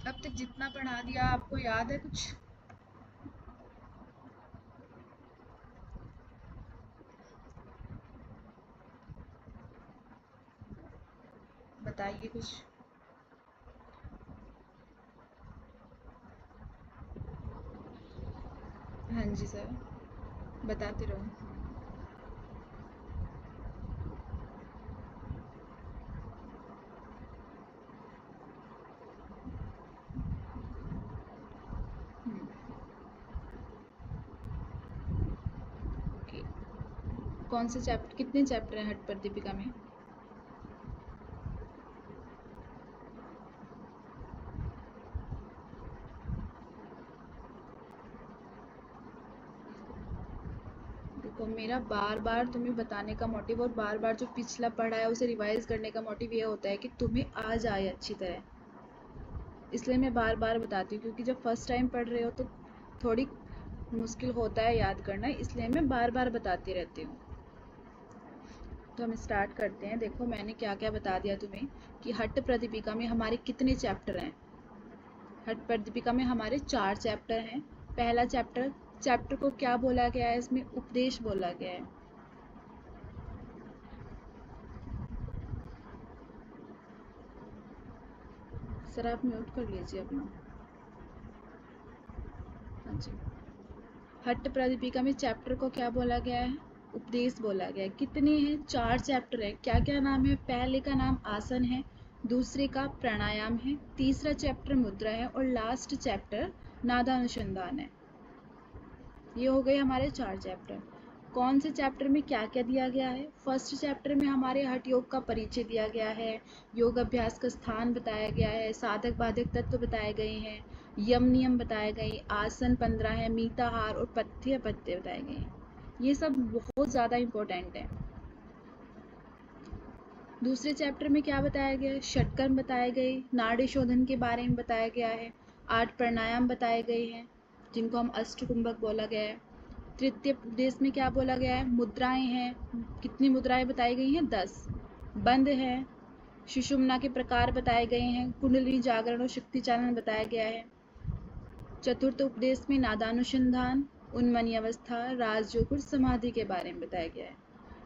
अब तक जितना पढ़ा दिया आपको याद है कुछ? बताइए कुछ। हाँ जी सर, बताते रहो। ओके, कौन से चैप्टर, कितने चैप्टर हैं हट पर दीपिका में? देखो, मेरा बार बार तुम्हें बताने का मोटिव और बार बार जो पिछला पढ़ा है उसे रिवाइज करने का मोटिव ये होता है कि तुम्हें आ जाए अच्छी तरह। इसलिए मैं बार बार बताती हूँ, क्योंकि जब फर्स्ट टाइम पढ़ रहे हो तो थोड़ी मुश्किल होता है याद करना, इसलिए मैं बार बार बताती रहती हूँ। तो हम स्टार्ट करते हैं। देखो, मैंने क्या क्या बता दिया तुम्हें कि हट्ट प्रदीपिका में हमारे कितने चैप्टर हैं। हट्ट प्रदीपिका में हमारे 4 चैप्टर हैं। पहला चैप्टर, चैप्टर को क्या बोला गया है? इसमें उपदेश बोला गया है। सर आप म्यूट कर लीजिए अपना। हाँ जी। हट्ट प्रदीपिका में चैप्टर को क्या बोला गया है? उपदेश बोला गया है। कितने हैं? 4 चैप्टर है। क्या क्या नाम है? पहले का नाम आसन है, दूसरे का प्राणायाम है, तीसरा चैप्टर मुद्रा है और लास्ट चैप्टर नादानुसंधान है। ये हो गए हमारे 4 चैप्टर। कौन से चैप्टर में क्या क्या दिया गया है? फर्स्ट चैप्टर में हमारे हठ योग का परिचय दिया गया है, योग अभ्यास का स्थान बताया गया है, साधक बाधक तत्व बताए गए हैं, यम नियम बताए गए, आसन 15 है, मीताहार और पथ्य पथ्य बताए गए हैं। ये सब बहुत ज़्यादा इम्पोर्टेंट है। दूसरे चैप्टर में क्या बताया गया है? षटकर्म बताए गए, नाड़ी शोधन के बारे में बताया गया है, 8 प्राणायाम बताए गए हैं जिनको हम अष्टकुंभक बोला गया है। तृतीय उपदेश में क्या बोला गया है? मुद्राएं हैं। कितनी मुद्राएं बताई गई हैं? 10। बंद है। सुषुम्ना के प्रकार बताए गए हैं, कुंडलिनी जागरण और शक्ति चालन बताया गया है। चतुर्थ उपदेश में नादानुसंधान, उन्मनी अवस्था, राजयोग और समाधि के बारे में बताया गया है।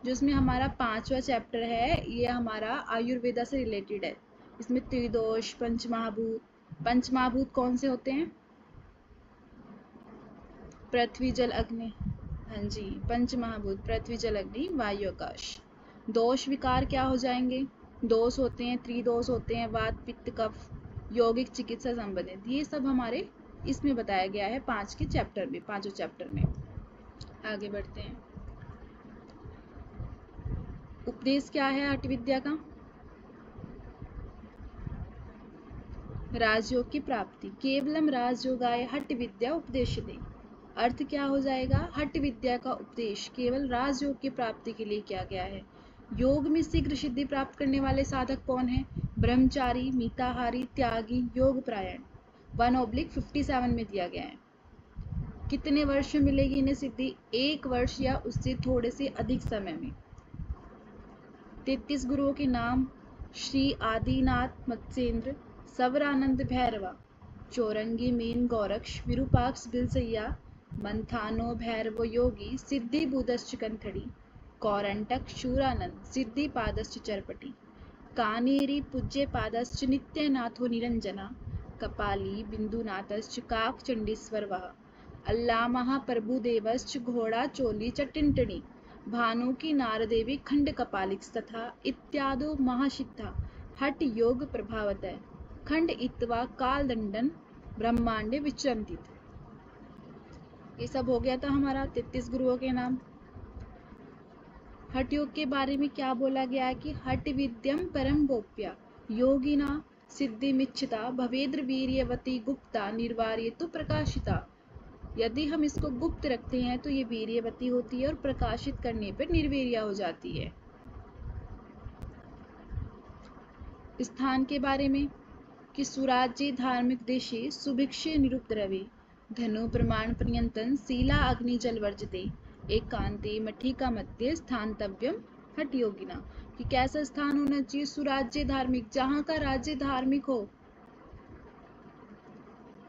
जो इसमें हमारा 5वां चैप्टर है, ये हमारा आयुर्वेदा से रिलेटेड है। इसमें त्रिदोष, पंचमहाभूत। पंचमहाभूत कौन से होते हैं? पृथ्वी जल अग्नि। हाँ जी, पंच महाभूत पृथ्वी जल अग्नि वायु आकाश। दोष विकार क्या हो जाएंगे? दोष होते हैं, त्रिदोष होते हैं, वात पित्त कफ, यौगिक चिकित्सा संबंधित। ये सब हमारे इसमें बताया गया है 5 के चैप्टर में, 5 चैप्टर में। आगे बढ़ते हैं। उपदेश क्या है हठ विद्या का? राजयोग की प्राप्ति। केवलम राजयोगाय हठ विद्या उपदेश्यते। अर्थ क्या हो जाएगा? हठ विद्या का उपदेश केवल राजयोग की प्राप्ति के लिए किया गया है। योग में शीघ्र सिद्धि प्राप्त करने वाले साधक कौन है? ब्रह्मचारी, मिताहारी, त्यागी, योग परायण। 1/57 में दिया गया है। कितने वर्ष में मिलेगी इन्हें सिद्धि? 1 वर्ष या उससे थोड़े से अधिक समय में। 33 गुरुओं के नाम: श्री आदिनाथ मत्स्येंद्र, सवरानंद भैरवा, चौरंगी मीन गौरक्ष, विरूपाक्ष बिलसैया, मंथानो भैरव योगी, सिद्धि बुधश्च कंथड़ी, कौरंटक शूरानंद, सिद्धि पादश्च चरपटी, कानेरी पूज्य पादश्च नित्यनाथो निरंजना, कपाली बिंदुनाथश्च काक चंडीश्वर वह, अल्लामः प्रभुदेवश्च घोड़ा चोली च टिंटणी, भानु की नारदेवी खंड कपालिक्स तथा इत्यादो महासिद्धा हठ योग प्रभावतः खंड इत्वा काल दंडन ब्रह्मांडे विचरन्ति। ये सब हो गया था हमारा 33 गुरुओं के नाम। हठ योग के बारे में क्या बोला गया है कि हठ विद्यम परम गोप्या योगिना सिद्धिमिच्छिता भवेद्र वीर्यवती गुप्ता निर्वार्य तो प्रकाशिता। यदि हम इसको गुप्त रखते हैं तो ये वीर्यवती होती है और प्रकाशित करने पर निर्वीर्या हो जाती है। स्थान के बारे में कि सुराज्य धार्मिक देशे सुभिक्षे निरुपद्रवे धनु प्रमाण पर्यंतन शीला अग्नि जल वर्जते एकांते मठिका मध्य स्थानतव्यम हठ योगिना। कि कैसा स्थान होना चाहिए? सुराज्य धार्मिक, जहाँ का राज्य धार्मिक हो।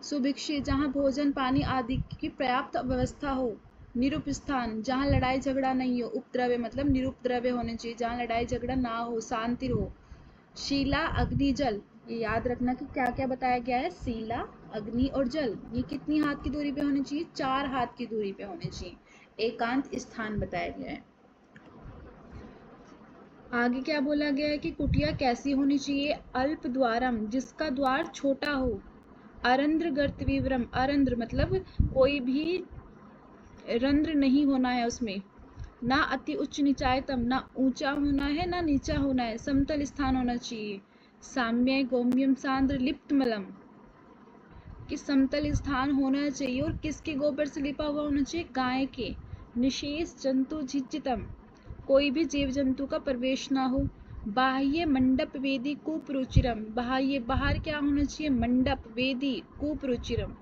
सुभिक्षे जहाँ भोजन पानी आदि की पर्याप्त व्यवस्था हो। निरुपस्थान जहाँ लड़ाई झगड़ा नहीं हो। उपद्रव्य मतलब निरुपद्रव्य होने चाहिए, जहाँ लड़ाई झगड़ा ना हो, शांति हो। शीला अग्नि जल, ये याद रखना कि क्या क्या बताया गया है। शीला अग्नि और जल ये कितनी हाथ की दूरी पे होनी चाहिए, 4 हाथ की दूरी पे होने चाहिए। एकांत स्थान बताया गया है। आगे क्या बोला गया है कि कुटिया कैसी होनी चाहिए। अल्प द्वारम जिसका द्वार छोटा हो। अरंध्र गर्त विवरम, अरंध्र मतलब कोई भी रंध्र नहीं होना है उसमें। ना अति उच्च निचायतम, ना ऊंचा होना है ना नीचा होना है, समतल स्थान होना चाहिए। साम्य गोम्यम सांद्र लिप्त मलम, कि समतल स्थान होना चाहिए और किसके गोबर से लिपा हुआ होना चाहिए, गाय के। निशेष जंतु झिज्जितम, कोई भी जीव जंतु का प्रवेश ना हो। बाह्य मंडप वेदी कुपरुचिरम, बाह्य बाहर क्या होना चाहिए, मंडप वेदी कुपरुचिरम।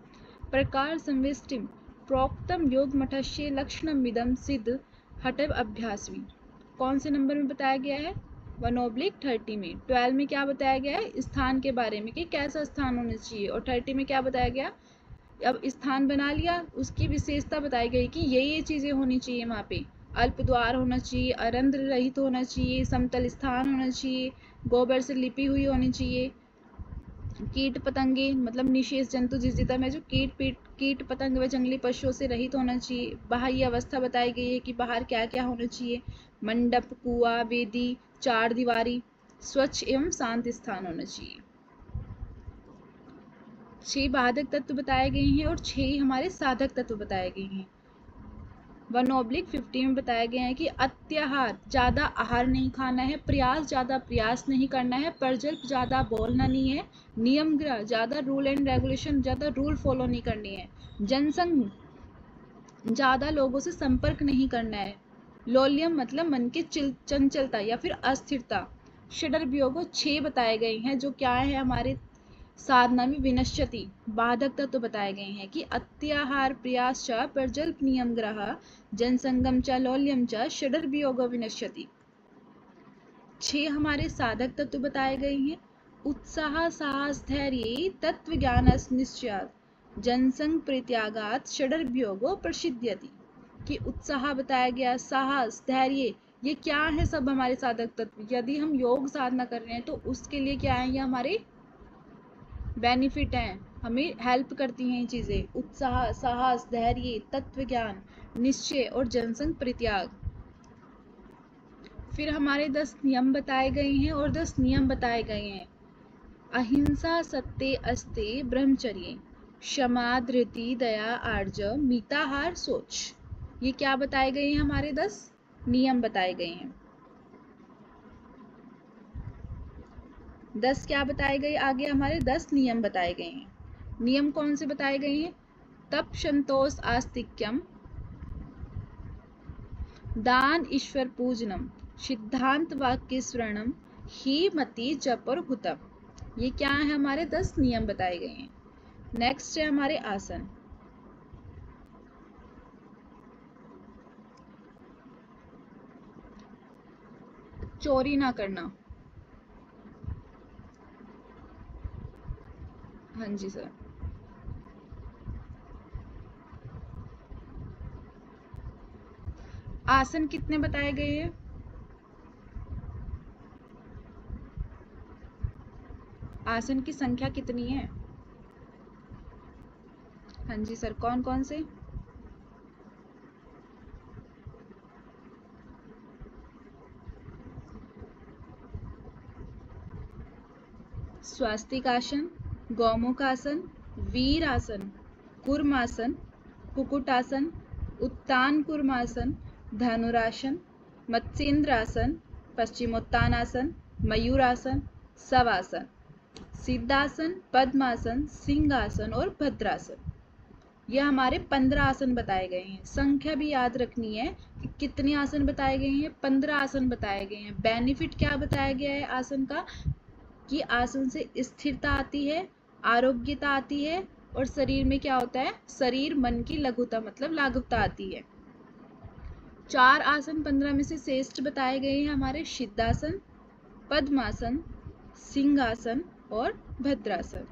प्रकार संविष्टिम प्रोक्तम योग मठस्य लक्षणमिदं सिद्ध हटव अभ्यासवी, कौन से नंबर में बताया गया है, 1/30 में। 12 में क्या बताया गया है, स्थान के बारे में कि कैसा स्थान होना चाहिए, और 30 में क्या बताया गया, अब स्थान बना लिया, उसकी विशेषता बताई गई कि ये चीजें होनी चाहिए वहाँ पे। अल्प द्वार होना चाहिए, अरंध्र रहित होना चाहिए, समतल स्थान होना चाहिए, गोबर से लिपी हुई होनी चाहिए। कीट पतंगे मतलब निशेष जंतु जिसता में जो कीट पतंग व जंगली पशुओं से रहित होना चाहिए। बाह्य अवस्था बताई गई है कि बाहर क्या क्या होना चाहिए। मंडप, कुआं, वेदी, 4 दीवारी, स्वच्छ एवं शांत स्थान होना चाहिए। 6 बाधक तत्व बताए गए हैं और 6 हमारे साधक तत्व बताए गए हैं। 1/50 में बताया गया है कि अत्याहार ज्यादा आहार नहीं खाना है, प्रयास ज्यादा प्रयास नहीं करना है, प्रजल्प ज्यादा बोलना नहीं है, नियमग्रह ज्यादा रूल एंड रेगुलेशन ज्यादा रूल फॉलो नहीं करनी है, जनसंघ ज्यादा लोगों से संपर्क नहीं करना है, लोल्यम मतलब मन की चंचलता या फिर अस्थिरता। षडर्भयोगो 6 बताए गए हैं जो क्या है हमारे साधना में विनश्यति बाधक तत्व बताए गए हैं कि अत्याहार प्रयास च प्रजल्प नियम ग्रह जनसंगम च लौल्यम च षडर्भयोग विनश्यति। 6 हमारे साधक तत्व बताए गए हैं। उत्साह साहस धैर्य तत्व ज्ञान निश्चयात् जनसंग परित्यागात षडर्भयोगो प्रसिद्ध्यति, कि उत्साह बताया गया, साहस, धैर्य, ये क्या है सब हमारे साधक तत्व। यदि हम योग साधना कर रहे हैं तो उसके लिए क्या है, ये हमारे बेनिफिट हैं, हमें हेल्प करती हैं ये चीजें। उत्साह, साहस, धैर्य, तत्व ज्ञान, निश्चय और जनसंग परित्याग। फिर हमारे 10 नियम बताए गए हैं और 10 नियम बताए गए हैं। अहिंसा सत्य अस्ते ब्रह्मचर्य क्षमा धृति दया आर्जव मिताहार सोच, ये क्या बताए गए हैं, हमारे 10 नियम बताए गए हैं। 10 क्या बताए गए, आगे हमारे 10 नियम बताए गए हैं। नियम कौन से बताए गए हैं, तप संतोष आस्तिक्यम, दान ईश्वर पूजनम, सिद्धांत वाक्य स्मरणम, ही मति जप और हुतम, ये क्या है हमारे 10 नियम बताए गए हैं। नेक्स्ट है हमारे आसन। चोरी ना करना, हाँ जी सर। आसन कितने बताए गए हैं, आसन की संख्या कितनी है, हाँ जी सर, कौन कौन से, स्वास्तिकासन, गौमुखासन, वीरासन, कूर्मासन, कुकुटासन, उत्तान कूर्मासन, धनुरासन, मत्स्येंद्रासन, पश्चिमोत्तानासन, मयूरासन, शवासन, सिद्धासन, पद्मासन, सिंहासन और भद्रासन, ये हमारे 15 आसन बताए गए हैं। संख्या भी याद रखनी है कि कितने आसन बताए गए हैं, 15 आसन बताए गए हैं। बेनिफिट क्या बताया गया है आसन का, कि आसन से स्थिरता आती है, आरोग्यता आती है, और शरीर में क्या होता है, शरीर मन की लघुता मतलब लाघवता आती है। 4 आसन 15 में से श्रेष्ठ बताए गए हैं हमारे सिद्धासन, पद्मासन, सिंहासन और भद्रासन।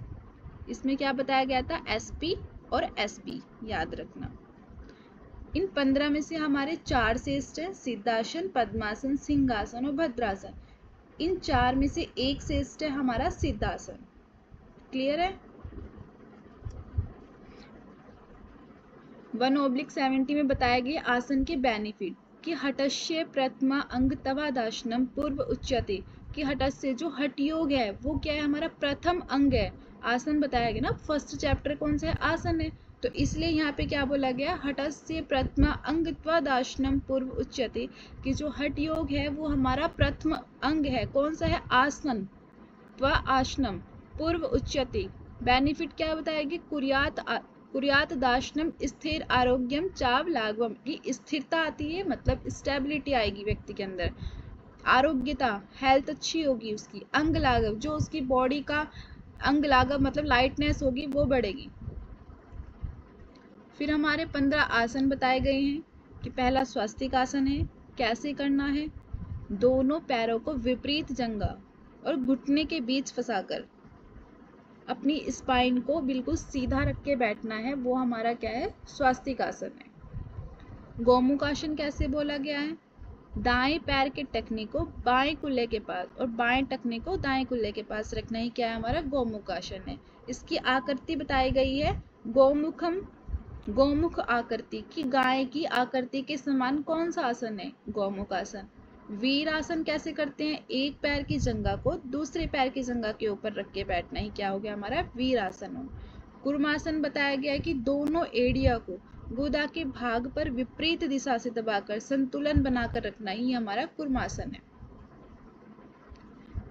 इसमें क्या बताया गया था, SP और SB, याद रखना। इन 15 में से हमारे 4 श्रेष्ठ हैं, सिद्धासन, पद्मासन, सिंहासन और भद्रासन। इन 4 में से एक श्रेष्ठ है हमारा सिद्धासन। क्लियर है। 1/70 में बताया गया आसन के बेनिफिट कि हटस्य प्रथमा अंग तवादासनम पूर्व उच्यते, कि हटस्य जो हठ योग है वो क्या है, हमारा प्रथम अंग है। आसन बताया गया ना, फर्स्ट चैप्टर कौन सा है, आसन है, तो इसलिए यहाँ पे क्या बोला गया, हटस्य प्रथमा अंग त्वादासनम पूर्व उच्यते, कि जो हठ योग है वो हमारा प्रथम अंग है। कौन सा है, आसन, त्वा आसनम पूर्व उच्यते। बेनिफिट क्या बताएगी, कुर्यात दाशनम स्थिर आरोग्यम चाव लाघवम, की स्थिरता आती है, मतलब स्टेबिलिटी आएगी व्यक्ति के अंदर, आरोग्यता, हेल्थ अच्छी होगी उसकी, अंग लाघव, जो उसकी बॉडी का अंग लाघव मतलब लाइटनेस होगी वो बढ़ेगी। फिर हमारे 15 आसन बताए गए हैं कि पहला स्वास्तिक आसन है, कैसे करना है, दोनों पैरों को विपरीत जंगा और घुटने के बीच फंसाकर अपनी स्पाइन को बिल्कुल सीधा रख के बैठना है, वो हमारा क्या है, स्वास्तिक आसन है। गोमुख आसन कैसे बोला गया है, दाएं पैर के टखने को बाएं कुल्ले के पास और बाएं टखने को दाएं कुल्ले के पास रखना ही क्या है, हमारा गोमुख आसन है। इसकी आकृति बताई गई है गोमुखम, गोमुख आकृति की, गाय की आकृति के समान कौन सा आसन है, गोमुख आसन। वीर आसन कैसे करते हैं, एक पैर की जंघा को दूसरे पैर की जंघा के ऊपर रख के बैठना ही क्या हो गया, हमारा वीर आसन हो। कुर्मासन बताया गया है कि दोनों एड़िया को गुदा के भाग पर विपरीत दिशा से दबाकर संतुलन बनाकर रखना ही हमारा कुर्मासन है।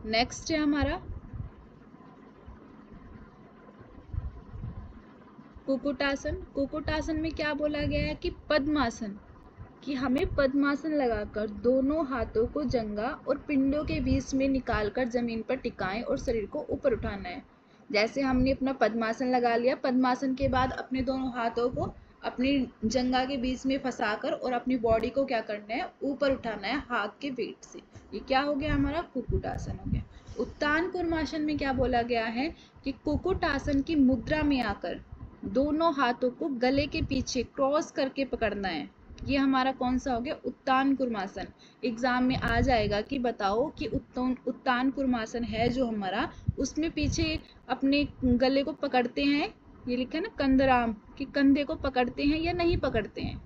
नेक्स्ट है हमारा कुकुटासन। कुकुटासन में क्या बोला गया है कि पद्मासन, कि हमें पद्मासन लगाकर दोनों हाथों को जंघा और पिंडों के बीच में निकालकर जमीन पर टिकाएं और शरीर को ऊपर उठाना है। जैसे हमने अपना पद्मासन लगा लिया, पद्मासन के बाद अपने दोनों हाथों को अपनी जंघा के बीच में फंसाकर और अपनी बॉडी को क्या करना है, ऊपर उठाना है हाथ के वेट से। ये क्या हो गया, हमारा कुकुटासन हो गया। उत्तान कुर्मासन में क्या बोला गया है कि कुकुटासन की मुद्रा में आकर दोनों हाथों को गले के पीछे क्रॉस करके पकड़ना है। ये हमारा कौन सा हो गया, उत्तान कुर्मासन। एग्जाम में आ जाएगा कि बताओ कि उत्तान कुर्मासन है जो हमारा, उसमें पीछे अपने गले को पकड़ते हैं, ये लिखा है ना कंधराम, कि कंधे को पकड़ते हैं या नहीं पकड़ते हैं,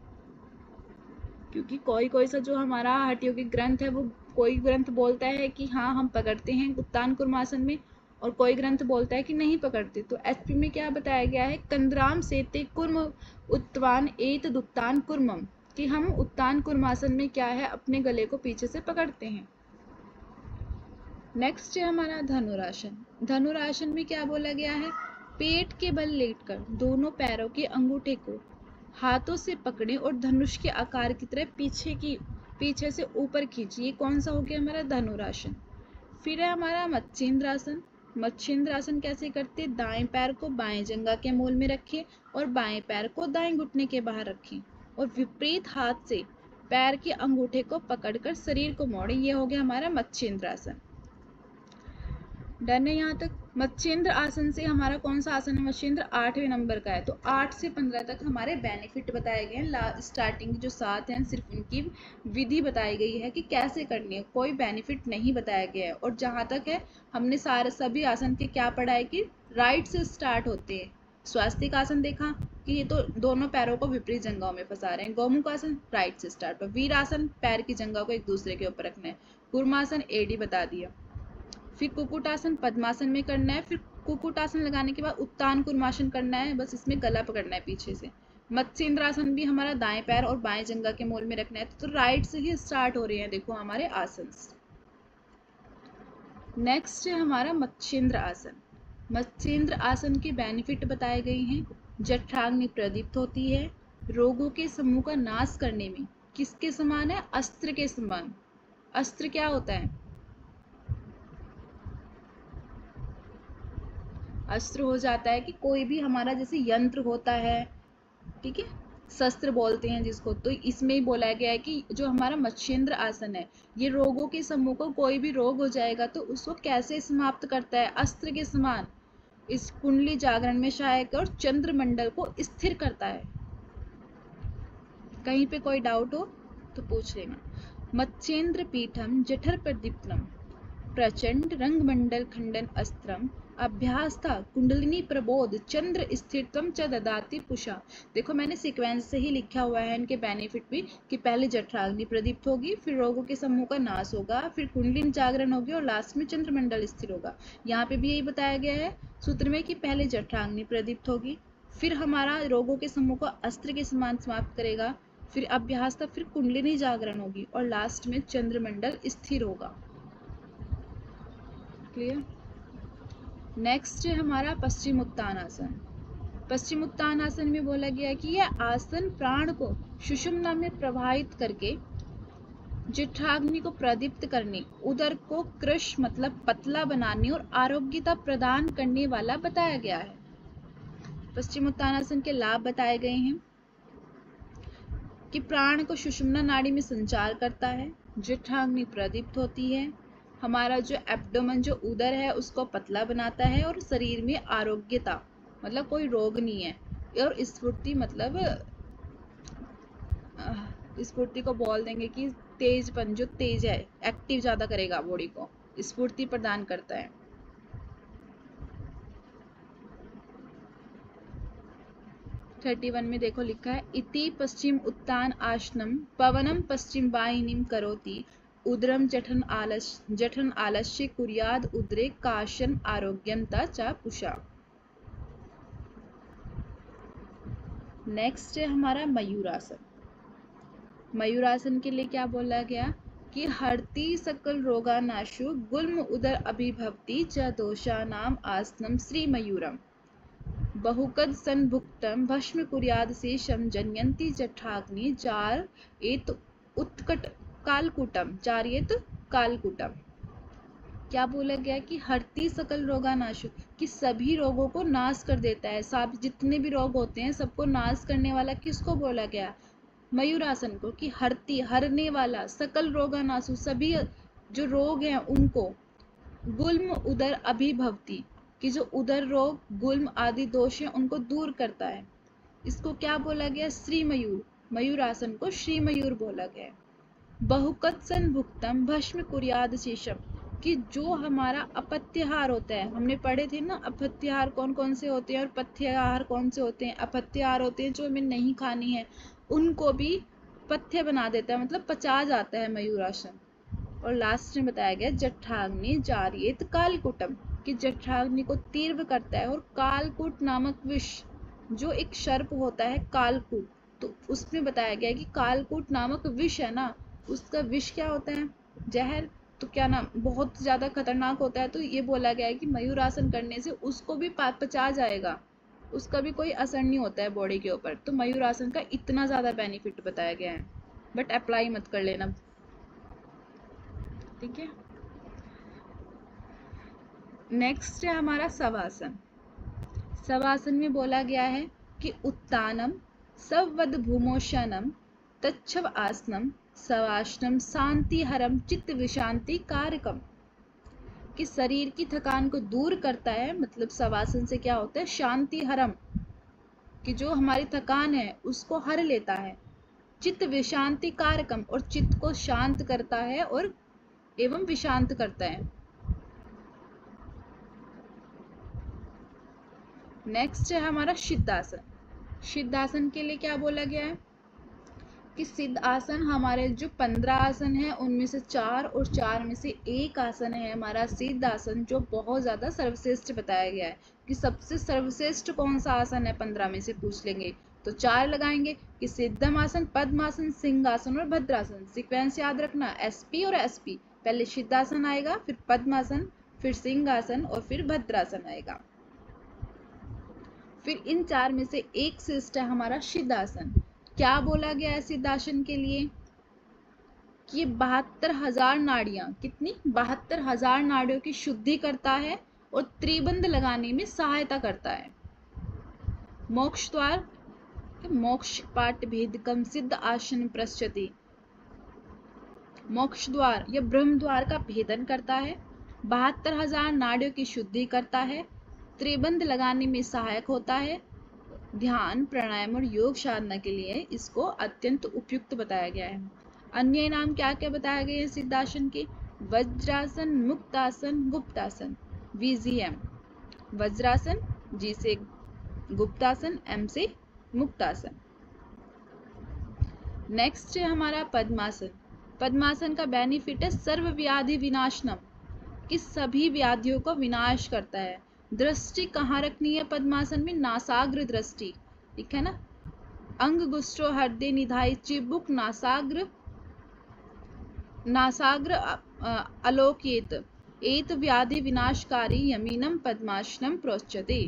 क्योंकि कोई सा जो हमारा हड्डियों के ग्रंथ है वो कोई ग्रंथ बोलता है कि हाँ हम पकड़ते हैं उत्तान कुर्मासन में, और कोई ग्रंथ बोलता है कि नहीं पकड़ते। तो एचपी में क्या बताया गया है, कंद्राम सेते कुर्म उत्तान एत दुत्तान कुर्मम, कि हम उत्तान कुर्मासन में क्या है, अपने गले को पीछे से पकड़ते हैं। नेक्स्ट है हमारा धनुरासन। धनुरासन में क्या बोला गया है, पेट के बल लेटकर दोनों पैरों के अंगूठे को हाथों से पकड़े और धनुष के आकार की तरह पीछे से ऊपर खींचिए। कौन सा हो गया, हमारा धनुरासन। फिर है हमारा मत्स्येंद्रासन। मत्स्येंद्रासन कैसे करते, दाएं पैर को बाएं जंघा के मूल में रखें और बाएं पैर को दाएं घुटने के बाहर रखें और विपरीत हाथ से पैर के अंगूठे को पकड़कर शरीर को मोड़ें। ये हो गया हमारा मत्स्येंद्रासन। डन है यहाँ तक। मत्स्येंद्र आसन से हमारा कौन सा आसन है, मत्स्येंद्र 8वें नंबर का है। तो 8 से 15 तक हमारे बेनिफिट बताए गए हैं। स्टार्टिंग जो 7 हैं सिर्फ उनकी विधि बताई गई है कि कैसे करनी है, कोई बेनिफिट नहीं बताया गया है। और जहाँ तक है हमने सभी आसन के क्या पढ़ा है कि राइट से स्टार्ट होते हैं। स्वास्तिक आसन देखा कि ये तो दोनों पैरों को विपरीत जंघाओं में फंसा रहे हैं। गौमुख आसन राइट से स्टार्ट हो। वीर आसन पैर की जंघा को एक दूसरे के ऊपर रखना है। कूर्मासन एडी बता दिया। फिर कुकुटासन पद्मासन में करना है। फिर कुकुटासन लगाने के बाद उत्तान कुर्मासन करना है, बस इसमें गला पकड़ना है पीछे से। मत्स्येंद्रासन भी हमारा दाएं पैर और बाएं जंघा के मूल में रखना है। तो राइट से ही स्टार्ट हो रहे हैं देखो हमारे आसन। नेक्स्ट है हमारा मत्स्येंद्र आसन। मत्स्येंद्र आसन के बेनिफिट बताए गए हैं। जठराग्नि प्रदीप्त होती है, रोगों के समूह का नाश करने में किसके समान है, अस्त्र के समान। अस्त्र क्या होता है, अस्त्र हो जाता है कि कोई भी हमारा जैसे यंत्र होता है, ठीक है, शस्त्र बोलते हैं जिसको। तो इसमें ही बोला गया है कि जो हमारा मत्स्येंद्र आसन है ये रोगों के समूह को, कोई भी रोग हो जाएगा तो उसको कैसे समाप्त करता है, अस्त्र के समान। इस कुंडली जागरण में सहायक और चंद्रमंडल को स्थिर करता है। कहीं पे कोई डाउट हो तो पूछ लेना। मत्स्येंद्र पीठम जठर प्रदीप्तम प्रचंड रंगमंडल खंडन अस्त्रम अभ्यास था कुंडलिनी प्रबोध चंद्र स्थिरतम च ददाति पुषा। देखो मैंने सीक्वेंस से ही लिखा हुआ है इनके बेनिफिट भी, कि पहले जठराग्नि प्रदीप्त होगी, फिर रोगों के समूह का नाश होगा, फिर कुंडलिनी जागरण होगी और लास्ट में चंद्रमंडल स्थिर होगा। यहाँ पे भी यही बताया गया है सूत्र में कि पहले जठराग्नि प्रदीप्त होगी, फिर हमारा रोगों के समूह को अस्त्र के समान समाप्त करेगा, फिर अभ्यास था, फिर कुंडलिनी जागरण होगी और लास्ट में चंद्रमंडल स्थिर होगा। क्लियर। नेक्स्ट है हमारा पश्चिम उत्तानासन। पश्चिम उत्तानासन में बोला गया कि यह आसन प्राण को सुषुम्ना में प्रवाहित करके जठराग्नि को प्रदीप्त करने, उदर को कृश मतलब पतला बनाने और आरोग्यता प्रदान करने वाला बताया गया है। पश्चिम उत्तानासन के लाभ बताए गए हैं कि प्राण को सुषुम्ना नाड़ी में संचार करता है, जठराग्नि प्रदीप्त होती है, हमारा जो एब्डोमेन जो उदर है उसको पतला बनाता है और शरीर में आरोग्यता मतलब कोई रोग नहीं है, और स्फूर्ति मतलब स्फूर्ति को बोल देंगे कि तेजपन, जो तेज है एक्टिव ज्यादा करेगा बॉडी को, स्फूर्ति प्रदान करता है। थर्टी 31 में देखो लिखा है इति पश्चिम उत्तान आसनम पवनम पश्चिम वाहिनीम करोति उदरम जठन आलस्य कुर्याद उदरे काशन आरोग्यमता च पुषा। नेक्स्ट है हमारा मयूरासन। मयूरासन के लिए क्या बोला गया कि हरति सकल रोगानाशु गुल्म उदर अभिभवति च दोषानाम आसनम श्री मयूरम बहुकद संभुक्तम भस्म कुर्याद शेषम जनयंती जठराग्नि जार एत उत्कट कालकूटम जारियत कालकूटम। क्या बोला गया कि हरती सकल रोगानाशु, कि सभी रोगों को नाश कर देता है, सब जितने भी रोग होते हैं सबको नाश करने वाला किसको बोला गया? मयूरासन को। कि हरती हरने वाला, सकल रोगानाशु सभी जो रोग हैं उनको, गुल्म उदर अभिभवती कि जो उदर रोग गुल्म आदि दोष हैं उनको दूर करता है। इसको क्या बोला गया? श्री मयूर, मयूरासन को श्री मयूर बोला गया। बहुकत संभुक्तम भस्म कुर्याद शेषम, कि जो हमारा अपत्याहार होता है, हमने पढ़े थे ना अपत्याहार कौन कौन से होते हैं और पथ्याहार कौन से होते हैं। अपत्याहार होते हैं जो हमें नहीं खानी है, उनको भी पथ्य बना देता है, मतलब पचा जाता है मयूरासन। और लास्ट में बताया गया जठराग्नि जारियत कालकूटम, कि जठराग्नि को तीव्र करता है और कालकूट नामक विष, जो एक सर्प होता है कालकूट, तो उसमें बताया गया कि कालकूट नामक विष है ना, उसका विष क्या होता है? जहर। तो क्या नाम बहुत ज्यादा खतरनाक होता है, तो ये बोला गया है कि मयूरासन करने से उसको भी पचा जाएगा, उसका भी कोई असर नहीं होता है बॉडी के ऊपर। तो मयूरासन का इतना ज्यादा बेनिफिट बताया गया है, बट अप्लाई मत कर लेना, ठीक है। नेक्स्ट है हमारा शवासन। शवासन में बोला गया है कि उत्तानम सवद भूमोशनम तच्छव आसनम शवासनम शांति हरम चित्त विशांति कारकम, कि शरीर की थकान को दूर करता है। मतलब शवासन से क्या होता है? शांति हरम, कि जो हमारी थकान है उसको हर लेता है। चित्त विशांति कारकम, और चित्त को शांत करता है और एवं विशांत करता है। नेक्स्ट है हमारा सिद्धासन। सिद्धासन के लिए क्या बोला गया है कि सिद्ध आसन हमारे जो 15 आसन है उनमें से 4 और 4 में से एक आसन है हमारा सिद्ध आसन, जो बहुत ज्यादा सर्वश्रेष्ठ बताया गया है। कि सबसे सर्वश्रेष्ठ कौन सा आसन है 15 में से पूछ लेंगे तो 4 लगाएंगे कि सिद्धम आसन, पद्मासन, सिंहासन और भद्रासन। सीक्वेंस याद रखना, एसपी और एसपी, पहले सिद्धासन आएगा, फिर पद्मासन, फिर सिंहासन और फिर भद्रासन आएगा। फिर इन 4 में से एक श्रेष्ठ है हमारा सिद्धासन। क्या बोला गया है सिद्धासन के लिए? कि 72,000 नाड़ियां, कितनी? 72,000 नाड़ियों की शुद्धि करता है और त्रिबंध लगाने में सहायता करता है। मोक्ष द्वार, मोक्ष पाठ भेदकम सिद्ध आसन प्रश्यति, मोक्ष द्वार या ब्रह्म द्वार का भेदन करता है, 72,000 नाड़ियों की शुद्धि करता है, त्रिबंध लगाने में सहायक होता है। ध्यान, प्राणायाम और योग साधना के लिए इसको अत्यंत उपयुक्त बताया गया है। अन्य नाम क्या क्या बताए गए हैं सिद्धासन के? वज्रासन, मुक्तासन, गुप्तासन। VGM, वज्रासन, जी से गुप्तासन, M से मुक्तासन। नेक्स्ट है हमारा पद्मासन। पद्मासन का बेनिफिट है सर्व व्याधि विनाशनम, कि सभी व्याधियों को विनाश करता है। दृष्टि कहाँ रखनी है पद्मासन में? नासाग्र दृष्टि, ठीक है ना। अंग गुष्ठो हृदय निधाय चिबुक नासाग्र अलोकेत एत व्याधि विनाशकारी यमीनम पद्मासनम प्रोच्यते।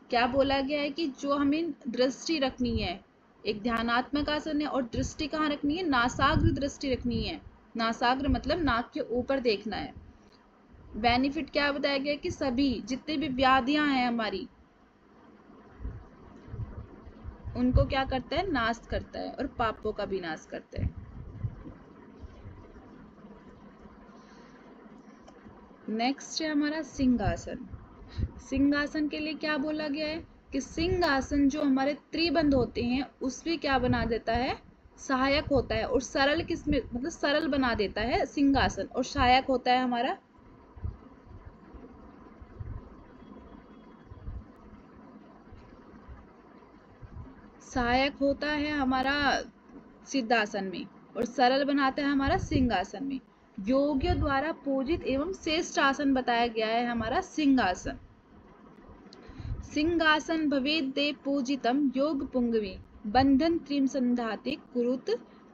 क्या बोला गया है कि जो हमें दृष्टि रखनी है, एक ध्यानात्मक आसन है, और दृष्टि कहाँ रखनी है? नासाग्र दृष्टि रखनी है। नासाग्र मतलब नाक के ऊपर देखना है। बेनिफिट क्या बताया गया कि सभी जितने भी व्याधियां हैं हमारी, उनको क्या करता है? नाश करता है, और पापों का भी नाश करता है। नेक्स्ट है हमारा सिंहासन। सिंहासन के लिए क्या बोला गया है कि सिंहासन जो हमारे त्रिबंध होते हैं उसमें क्या बना देता है? सहायक होता है। और सरल किसमें, मतलब सरल बना देता है सिंहासन, और सहायक होता है हमारा सिद्धासन में, और सरल बनाता है हमारा सिंहासन में। योगियों द्वारा पूजित एवं श्रेष्ठ आसन बताया गया है हमारा सिंहासन। सिंहासन भवेद्दे पूजितम योग पुंगवे बंधन त्रिम संधाते कुरुत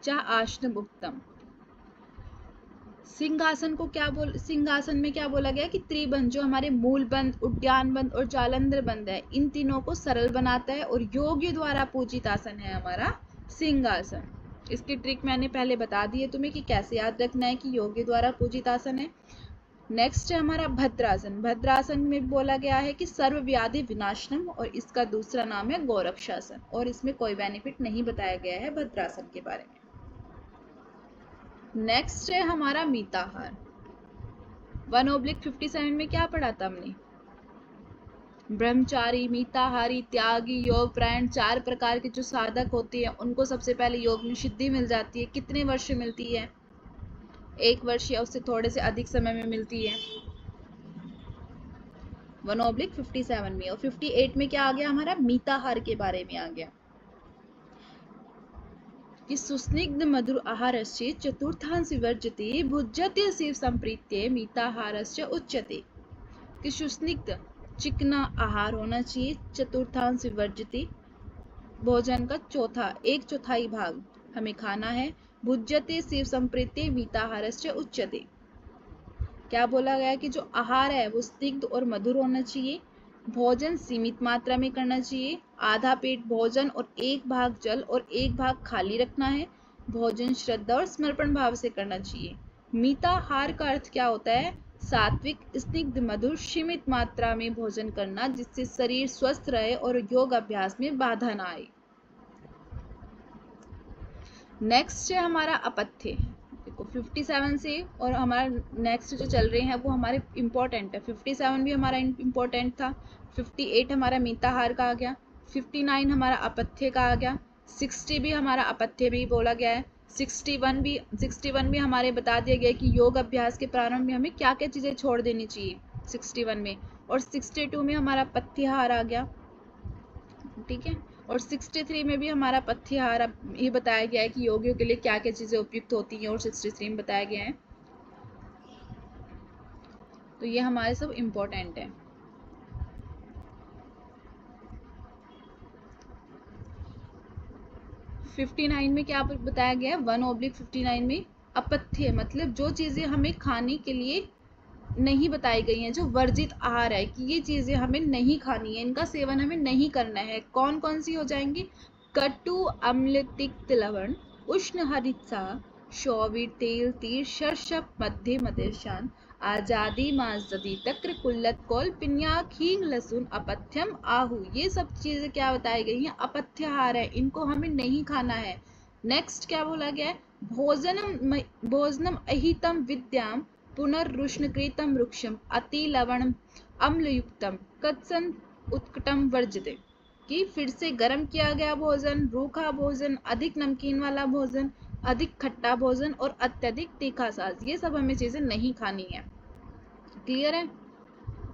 चा आसन मुक्तम। सिंहासन में क्या बोला गया कि त्रिबंध, जो हमारे मूल बंध, उद्यान बंध और जालंधर बंध है, इन तीनों को सरल बनाता है, और योगियों द्वारा पूजित आसन है हमारा सिंहासन। इसकी ट्रिक मैंने पहले बता दी है तुम्हें कि कैसे याद रखना है कि योगियों द्वारा पूजित आसन है। नेक्स्ट है हमारा भद्रासन। भद्रासन में बोला गया है कि सर्व व्याधि विनाशनम, और इसका दूसरा नाम है गोरक्षासन, और इसमें कोई बेनिफिट नहीं बताया गया है भद्रासन के बारे में। नेक्स्ट है हमारा मीताहार। 1/57 में क्या पढ़ा था हमने? ब्रह्मचारी, मीताहारी, त्यागी, योग परायण, 4 प्रकार के जो साधक होते हैं उनको सबसे पहले योग में सिद्धि मिल जाती है। कितने वर्ष में मिलती है? 1 वर्ष या उससे थोड़े से अधिक समय में मिलती है। 1/57 में। और 58 में क्या आ गया हमारा? मीताहार के बारे में आ गया कि सुस्निग्ध मधुर आहारस्य चतुर्थांश विवर्जते भुज्यते शिव संप्रीत्य मीताहारस्य उच्यते। कि सुस्निग्ध चिकना आहार होना चाहिए, चतुर्थांश विवर्जते भोजन का 1/4 भाग हमें खाना है। भुज्यते शिव संप्रीत्य मीताहारस्य उच्यते। क्या बोला गया कि जो आहार है वो स्निग्ध और मधुर होना चाहिए, भोजन सीमित मात्रा में करना चाहिए, आधा पेट भोजन और 1 भाग जल और 1 भाग खाली रखना है, भोजन श्रद्धा और समर्पण भाव से करना चाहिए। मिताहार का अर्थ क्या होता है? सात्विक, स्निग्ध, मधुर, सीमित मात्रा में भोजन करना, जिससे शरीर स्वस्थ रहे और योग अभ्यास में बाधा ना आए। नेक्स्ट है हमारा अपथ्य। 57 से और हमारा नेक्स्ट जो चल रहे हैं वो हमारे इम्पोर्टेंट है। 57 भी हमारा इम्पोर्टेंट था, 58 हमारा मीताहार का आ गया, 59 हमारा अपथ्य का आ गया, 60 भी हमारा अपथ्य भी बोला गया है, 61 भी हमारे बता दिया गया कि योग अभ्यास के प्रारंभ में हमें क्या क्या चीज़ें छोड़ देनी चाहिए 61 में, और 62 में हमारा पथ्याहार आ गया, ठीक है। और 63 में भी हमारा पथ्याहार ये बताया गया है कि योगियों के लिए क्या क्या चीजें उपयुक्त होती हैं, और 63 में बताया गया है। तो ये हमारे सब इम्पोर्टेंट है। फिफ्टी 59 में क्या बताया गया है? 1/59 में अपथ्य मतलब जो चीजें हमें खाने के लिए नहीं बताई गई हैं, जो वर्जित आहार है कि ये चीजें हमें नहीं खानी है, इनका सेवन हमें नहीं करना है। कौन कौन सी हो जाएंगी? कटु, अम्ल, तिक्त, लवण, उष्ण, हरित्सा, शौवीर, तेल, तीर, शर्षप, मध्य, मदेशान, आजादी, मांसदी, तक्र, कुल्लत, कौल, पिन्या, खींग, लहसुन, अपथ्यम, आहू, ये सब चीजें क्या बताई गई हैं? अपथ्याहार है, इनको हमें नहीं खाना है। नेक्स्ट क्या बोला गया है? भोजनम अहितम विद्याम पुनर्रुष्णकृतं वृक्षम अति लवणम अम्लयुक्तम कत्सन उत्कटम वर्जते, कि फिर से गर्म किया गया भोजन, रूखा भोजन, अधिक नमकीन वाला भोजन, अधिक खट्टा भोजन और अत्यधिक तीखा साज, ये सब हमें चीजें नहीं खानी है। क्लियर है?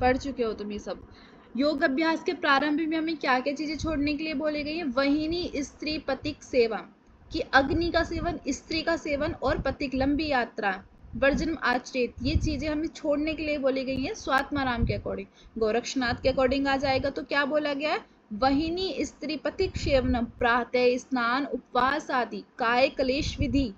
पढ़ चुके हो तुम ये सब। योग अभ्यास के प्रारंभ में हमें क्या क्या चीजें छोड़ने के लिए बोली गई है? वहिनी स्त्री पतिक सेवा, कि अग्नि का सेवन, स्त्री का सेवन और पतिक लंबी यात्रा, वर्जन आचरित, ये चीजें हमें छोड़ने के लिए बोली गई हैं स्वात्माराम के अकॉर्डिंग। गोरक्षनाथ के अकॉर्डिंग आ जाएगा तो क्या बोला गया है? वहिनी स्त्री पतिक सेवनम प्रातः स्नान उपवास आदि काय कलेश विधि।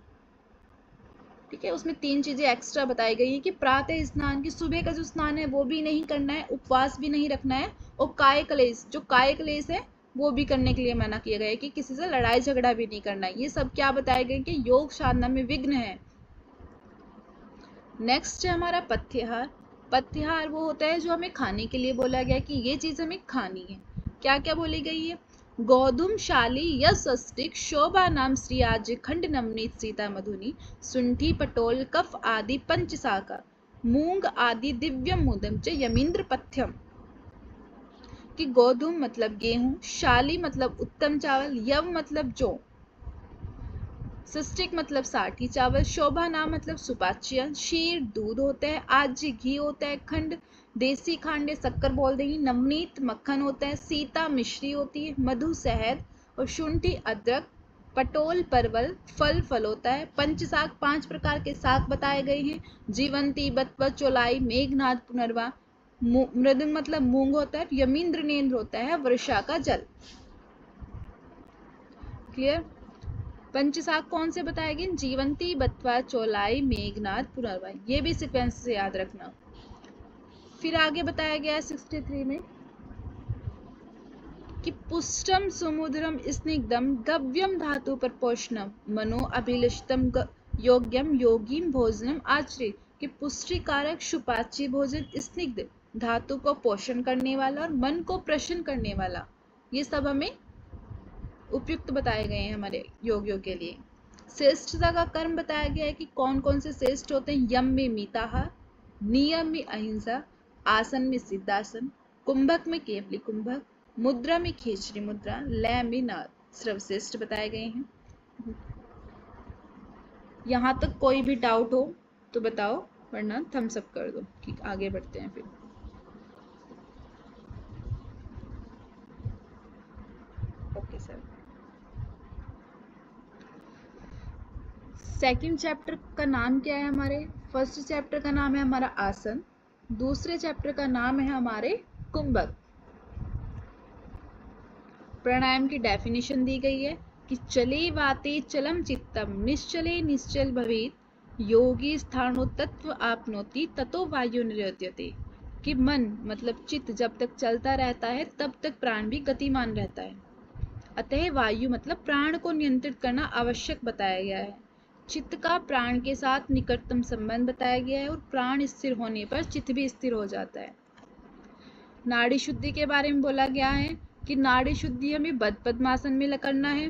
ठीक है, उसमें 3 चीजें एक्स्ट्रा बताई गई है कि प्रातः स्नान, की सुबह का जो स्नान है वो भी नहीं करना है, उपवास भी नहीं रखना है, और काय क्लेश, जो काय क्लेश है वो भी करने के लिए मना किया गया है, कि किसी से लड़ाई झगड़ा भी नहीं करना है। ये सब क्या बताया गया कि योग साधना में विघ्न है। नेक्स्ट है हमारा पथ्याहार। पथ्याहार वो होता है जो हमें खाने के लिए बोला गया कि ये चीज हमें खानी है। क्या क्या बोली गई है? गौधुम शाली यष्टिक शोभा नाम श्री आज खंड नवनीत सीता मधुनी सुंठी पटोल कफ आदि पंचसाका मूंग आदि दिव्यम मुदम च यमींद्र पथ्यम, कि गौधुम मतलब गेहूं, शाली मतलब उत्तम चावल, यव मतलब जौ, सिस्टिक मतलब साठी चावल, शोभा नाम मतलब सुपाच्य, शीर दूध होता है, आजी घी होता है, खंड देसी खांडे शक्कर बोल देंगे, नवनीत मक्खन होता है, सीता मिश्री होती है, मधु शहद और शुंठी अदरक, पटोल परवल फल फल होता है, पंचसाक 5 प्रकार के साग बताए गए हैं, जीवंती बतवा चोलाई मेघनाथ पुनर्वा, मृदुंग मतलब मूंग होता है, यमींद्र नेंद्र होता है वर्षा का जल। क्लियर? पंचसाक कौन से बताए गए? जीवंती बतवा चौलाई मेघनाथ पुनर्वा, ये भी सिक्वेंस से याद रखना। फिर आगे बताया गया है 63 में कि पुष्टम समुद्रम स्निग्धम गव्यम धातु पर पोषणम मनो अभिलषितम योग्यम योगीम भोजनम आचरित, कि पुष्टि कारक सुपाच्य भोजन, स्निग्ध धातु को पोषण करने वाला और मन को प्रसन्न करने वाला, ये सब हमें उपयुक्त बताए गए हैं हमारे योग के लिए। श्रेष्ठता का कर्म बताया गया है कि कौन कौन से श्रेष्ठ होते हैं। यम में मीताहार, नियम में अहिंसा, आसन में सिद्धासन, कुंभक में केवली कुंभक, मुद्रा में खेचरी मुद्रा, लय में नाद, सर्वश्रेष्ठ बताए गए हैं। यहाँ तक कोई भी डाउट हो तो बताओ, वरना थम्स अप कर दो कि आगे बढ़ते हैं। फिर ओके सर। सेकंड चैप्टर का नाम क्या है हमारे? फर्स्ट चैप्टर का नाम है हमारा आसन, दूसरे चैप्टर का नाम है हमारे कुंभक। प्राणायाम की डेफिनेशन दी गई है कि चले वाते चलम चित्तम निश्चले निश्चल भवेत योगी स्थानो तत्व आपनोति ततो वायु निरोध्यते, कि मन मतलब चित्त जब तक चलता रहता है तब तक प्राण भी गतिमान रहता है, अतः वायु मतलब प्राण को नियंत्रित करना आवश्यक बताया गया है। चित्त का प्राण के साथ निकटतम संबंध बताया गया है और प्राण स्थिर होने पर चित्त भी स्थिर हो जाता है। नाड़ी शुद्धि के बारे में बोला गया है कि नाड़ी शुद्धि हमें पद्मासन में करना है।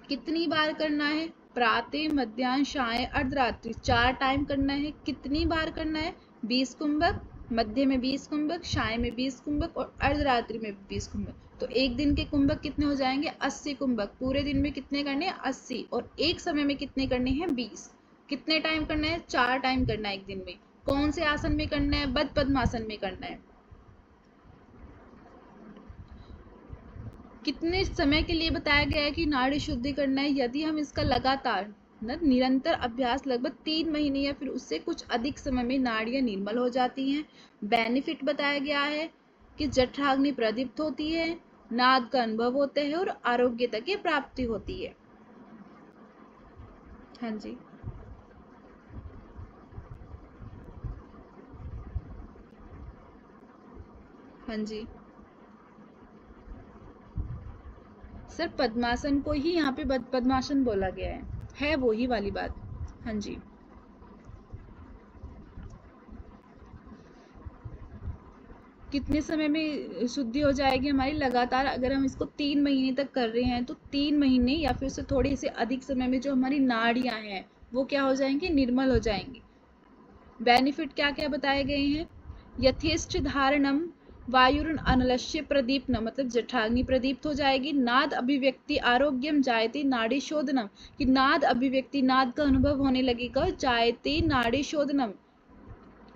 कितनी बार करना है? प्रातः मध्याह्न सायं अर्धरात्रि 4 टाइम करना है। कितनी बार करना है? 20 कुंभक, मध्य में 20 कुंभक, सायं में 20 कुंभक और अर्धरात्रि में 20 कुंभक। तो एक दिन के कुंभक कितने हो जाएंगे? 80 कुंभक। पूरे दिन में कितने करने हैं? 80। और एक समय में कितने करने हैं? 20। कितने टाइम करना है? 4 टाइम करना है एक दिन में। कौन से आसन में करना है? बद्ध पद्मासन में करना है। कितने समय के लिए बताया गया है कि नाड़ी शुद्धि करना है? यदि हम इसका लगातार निरंतर अभ्यास लगभग 3 महीने या फिर उससे कुछ अधिक समय में नाड़ियां निर्मल हो जाती हैं। बेनिफिट बताया गया है कि जठराग्नि प्रदीप्त होती है, नाद का अनुभव होता है और आरोग्यता की प्राप्ति होती है। हाँ जी, हाँ जी सर, पद्मासन को ही यहाँ पे पद्मासन बोला गया है वो ही वाली बात। हाँ जी, कितने समय में शुद्धि हो जाएगी हमारी? लगातार अगर हम इसको 3 महीने तक कर रहे हैं तो 3 महीने या फिर उससे थोड़े से अधिक समय में जो हमारी नाड़ियां हैं वो क्या हो जाएंगी? निर्मल हो जाएंगी। बेनिफिट क्या क्या बताए गए हैं? यथेष्ट धारणम वायुर अनलस्य प्रदीप्न, मतलब जठराग्नि प्रदीप्त हो जाएगी। नाद अभिव्यक्ति आरोग्यम जायते नाड़ी शोधनम, कि नाद अभिव्यक्ति, नाद का अनुभव होने लगेगा। जायते नाड़ी शोधनम,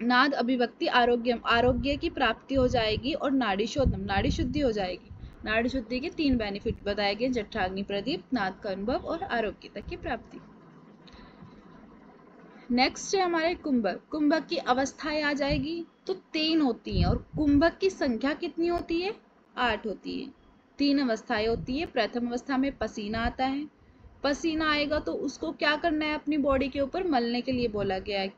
नाद अभिव्यक्ति आरोग्यम, आरोग्य की प्राप्ति हो जाएगी। और नाड़ी शोधनम, नाड़ी शुद्धि हो जाएगी। नाड़ी शुद्धि के 3 बेनिफिट बताए गए, जठराग्नि प्रदीप्त, नाद का अनुभव और आरोग्यता की प्राप्ति। नेक्स्ट है हमारे कुंभक। कुंभक की अवस्थाएं आ जाएगी तो 3 होती हैं, और कुंभक की संख्या कितनी होती है? 8 होती है। 3 अवस्थाएं होती है। प्रथम अवस्था में पसीना आता है। पसीना आएगा तो उसको क्या करना है? अपनी बॉडी के ऊपर मलने के लिए बोला गया है।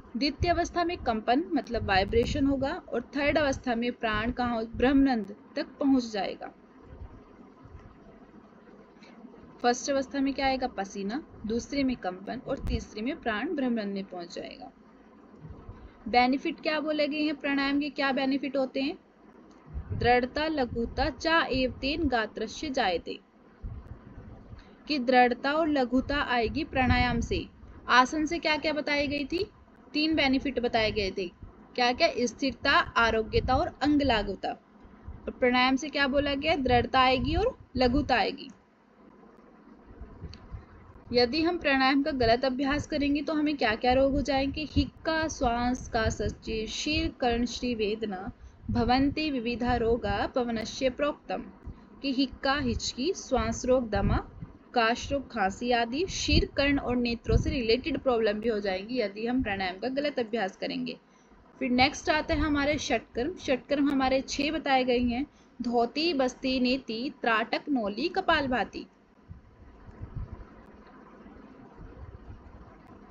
द्वितीय अवस्था में कंपन मतलब वाइब्रेशन होगा। और थर्ड अवस्था में प्राण कहाँ? ब्रह्मानंद तक पहुंच जाएगा। फर्स्ट अवस्था में क्या आएगा? पसीना, दूसरे में कंपन, और तीसरे में प्राण ब्रह्मानंद में पहुंच जाएगा। बेनिफिट क्या बोले गए हैं? प्राणायाम के क्या बेनिफिट होते हैं? दृढ़ता, लघुता चा एवतेन गात्रस्य जायते, कि दृढ़ता और लघुता आएगी प्राणायाम से। आसन से क्या क्या बताई गई थी? 3 बेनिफिट बताए गए थे। क्या क्या? स्थिरता, आरोग्यता और अंग लागुता। और प्राणायाम से क्या बोला गया? दृढ़ता आएगी और लघुता आएगी। यदि हम प्राणायाम का गलत अभ्यास करेंगे तो हमें क्या क्या रोग हो जाएंगे? हिक्का, श्वास का सच्चे, शीर कर्ण श्री वेदना, भवन्ति विविधा रोगा पवनस्य प्रोक्तम, कि हिक्का हिचकी, श्वास रोग दमा, काश रोग खांसी आदि, शीर कर्ण और नेत्रों से रिलेटेड प्रॉब्लम भी हो जाएंगी यदि हम प्राणायाम का गलत अभ्यास करेंगे। फिर नेक्स्ट आता है हमारे षटकर्म। षटकर्म हमारे 6 बताए गए हैं। धोती, बस्ती, नेति, त्राटक, नौली, कपालभाति।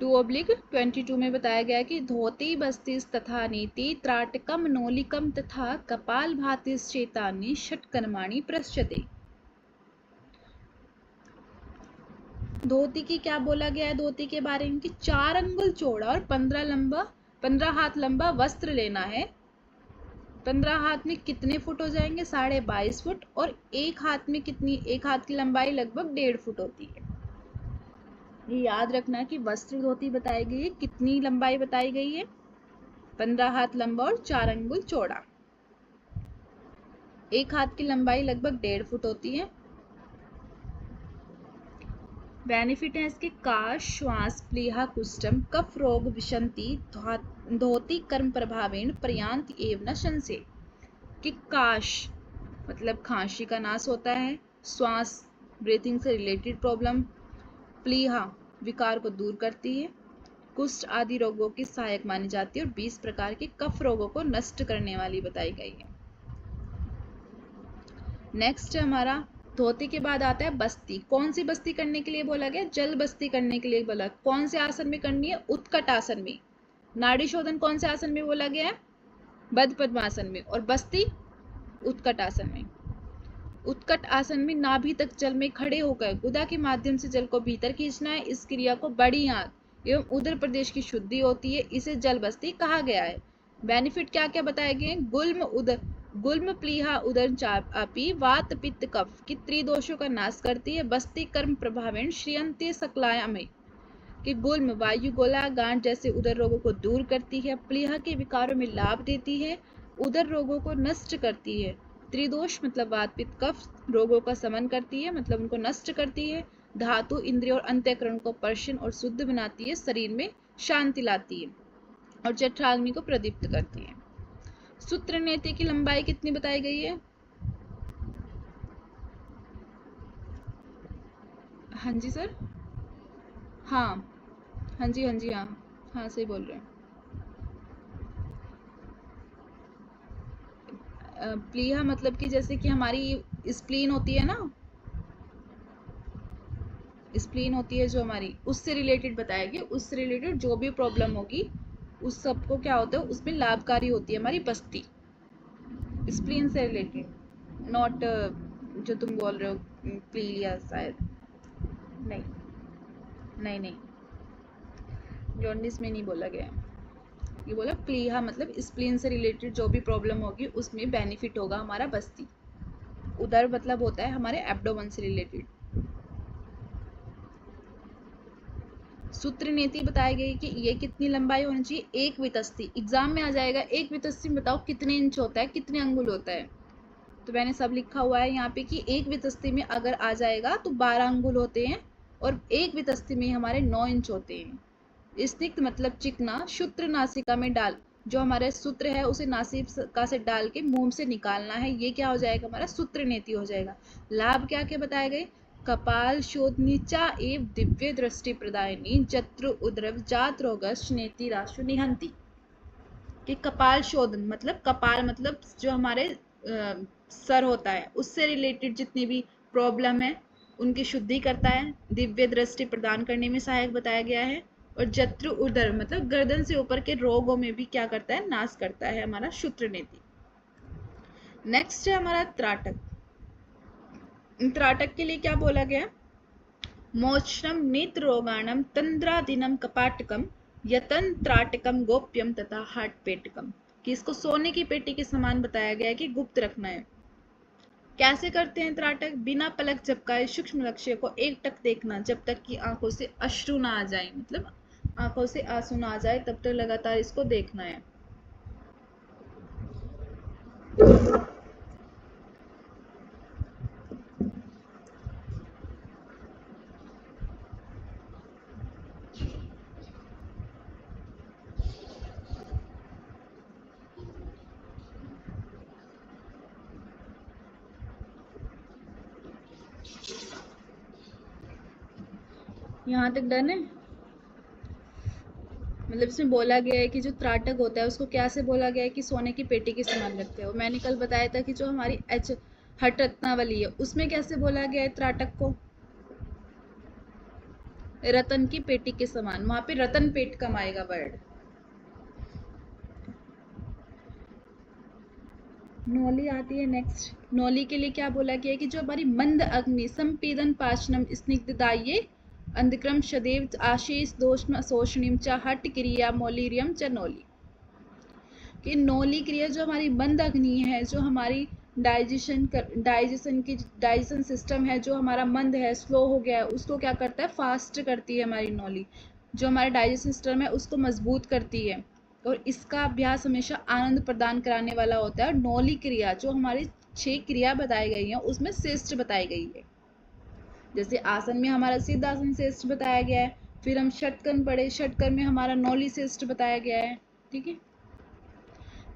2/22 में बताया गया कि धोती, बस्ती तथा नीति, त्राटकम, नोलिकम तथा कपालभातिश्चेतानि षट्कर्माणि प्रश्यते। धोती की क्या बोला गया है? धोती के बारे में कि 4 अंगुल चौड़ा और 15 हाथ लंबा वस्त्र लेना है। 15 हाथ में कितने फुट हो जाएंगे? 22.5 फुट। और एक हाथ में कितनी? एक हाथ की लंबाई लगभग 1.5 फुट होती है। ये याद रखना कि वस्त्र धोती बताई गई है, कितनी लंबाई बताई गई है? 15 हाथ लंबा और 4 अंगुल चौड़ा। एक हाथ की लंबाई लगभग 1.5 फुट होती है। बेनिफिट है इसके काश, श्वास, प्लीहा, कुष्ठम, कफ रोग विशंति धोती कर्म प्रभावेण पर्यांत एव न शंसे, कि काश मतलब खांसी का नाश होता है, श्वास ब्रीथिंग से रिलेटेड प्रॉब्लम, प्लीहा विकार को दूर करती है, कुष्ठ आदि रोगों की सहायक मानी जाती है, और 20 प्रकार के कफ रोगों को नष्ट करने वाली बताई गई है। नेक्स्ट हमारा धोती के बाद आता है बस्ती। कौन सी बस्ती करने के लिए बोला गया? जल बस्ती करने के लिए बोला। कौन से आसन में करनी है? उत्कट आसन में। नाड़ी शोधन कौन से आसन में बोला गया है? बद्ध पद्मासन में। और बस्ती उत्कट आसन में। उत्कट आसन में नाभि तक जल में खड़े होकर गुदा के माध्यम से जल को भीतर खींचना है। इस क्रिया को बड़ी आंत एवं उदर प्रदेश की शुद्धि होती है, इसे जल बस्ती कहा गया है। बेनिफिट क्या क्या बताए गए हैं? गुल्म, प्लीहा, उदर चापी, वात, पित्त, कफ की त्रिदोषों का नाश करती है। बस्ती कर्म प्रभावेण श्रियंते सकलाया में, कि गुल्म वायु गोला गांठ जैसे उदर रोगों को दूर करती है। प्लीहा के विकारों में लाभ देती है, उदर रोगों को नष्ट करती है। त्रिदोष मतलब वात, पित्त, कफ रोगों का समन करती है, मतलब उनको नष्ट करती है। धातु, इंद्रिय और अंतःकरण को प्रसन्न और शुद्ध बनाती है, शरीर में शांति लाती है, और जठराग्नि को प्रदीप्त करती है। सूत्र नेति की लंबाई कितनी बताई गई है? हाँ जी सर, हाँ हाँ जी, हाँ जी, हाँ हाँ सही बोल रहे हैं। प्लीहा मतलब कि जैसे कि हमारी स्प्लीन होती है ना, स्प्लीन होती है जो हमारी, उससे रिलेटेड बताया गया। उससे रिलेटेड जो भी प्रॉब्लम होगी उस सबको क्या होता है, उसमें लाभकारी होती है हमारी बस्ती, स्प्लीन से रिलेटेड, नॉट जो तुम बोल रहे हो प्लीलिया शायद। नहीं नहीं नहीं, जॉन्डिस में नहीं बोला गया। ये बोला प्लीहा मतलब स्प्लीन से रिलेटेड जो भी प्रॉब्लम होगी उसमें बेनिफिट होगा हमारा बस्ती। उदर मतलब होता है हमारे एब्डोमेन से रिलेटेड। सूत्र नीति बताई गई कि ये कितनी लंबाई होनी चाहिए, 1 वितस्ती। एग्जाम में आ जाएगा 1 वितस्ती में बताओ कितने इंच होता है, कितने अंगुल होता है। तो मैंने सब लिखा हुआ है यहाँ पे कि 1 वितस्ती में अगर आ जाएगा तो 12 अंगुल होते हैं और 1 वितस्ती में हमारे 9 इंच होते हैं। स्निग्ध मतलब चिकना, सूत्र नासिका में डाल, जो हमारे सूत्र है उसे नासिका से डाल के मुंह से निकालना है, ये क्या हो जाएगा हमारा सूत्र नेति हो जाएगा। लाभ क्या क्या बताए गए, कपाल शोधनीचा एव दिव्य दृष्टि प्रदायिनी जत्र उद्रव जात रोगश नेति राशु निहंती। कि कपाल शोधन मतलब कपाल मतलब जो हमारे सर होता है उससे रिलेटेड जितनी भी प्रॉब्लम है उनकी शुद्धि करता है, दिव्य दृष्टि प्रदान करने में सहायक बताया गया है, और जत्र उदर मतलब गर्दन से ऊपर के रोगों में भी क्या करता है, नाश करता है हमारा शूत्र नेति। नेक्स्ट है हमारा त्राटक। त्राटक के लिए क्या बोला गया, मोक्षम नेत्र रोगाणम तंद्रादिनम कपाटकम यतन त्राटकम गोप्यम तथा हाट पेटकम। कि इसको सोने की पेटी के समान बताया गया है कि गुप्त रखना है। कैसे करते हैं त्राटक, बिना पलक झपकाए सूक्ष्म लक्ष्य को एकटक देखना जब तक कि आंखों से अश्रु ना आ जाए, मतलब आंखों से आंसू ना आ जाए तब तक लगातार इसको देखना है। यहाँ तक डन है। मतलब इसमें बोला गया है कि जो त्राटक होता है उसको क्या से बोला गया है कि सोने की पेटी के समान रखते हैं। मैंने कल बताया था कि जो हमारी हट रत्नावली है उसमें कैसे बोला गया है त्राटक को, रतन की पेटी के समान, वहां पे रतन पेट कम आएगा वर्ड। नौली आती है नेक्स्ट। नौली के लिए क्या बोला गया है कि जो हमारी मंद अग्नि संपीदन पाचनम स्निग्धदाये अंधक्रम सदैव आशीष दोष्म शोषणिम च हट क्रिया मौलिरियम च नौली। कि नौली क्रिया जो हमारी मंद अग्नि है, जो हमारी डाइजेशन सिस्टम है जो हमारा मंद है, स्लो हो गया है, उसको क्या करता है, फास्ट करती है हमारी नौली। जो हमारा डाइजेशन सिस्टम है उसको मजबूत करती है और इसका अभ्यास हमेशा आनंद प्रदान कराने वाला होता है। नौली क्रिया जो हमारी 6 क्रिया बताई गई है उसमें श्रेष्ठ बताई गई है। जैसे आसन में हमारा सिद्धासन श्रेष्ठ बताया गया है, फिर हम षटकन पढ़े, षटकन में हमारा नौली श्रेष्ठ बताया गया है। ठीक है,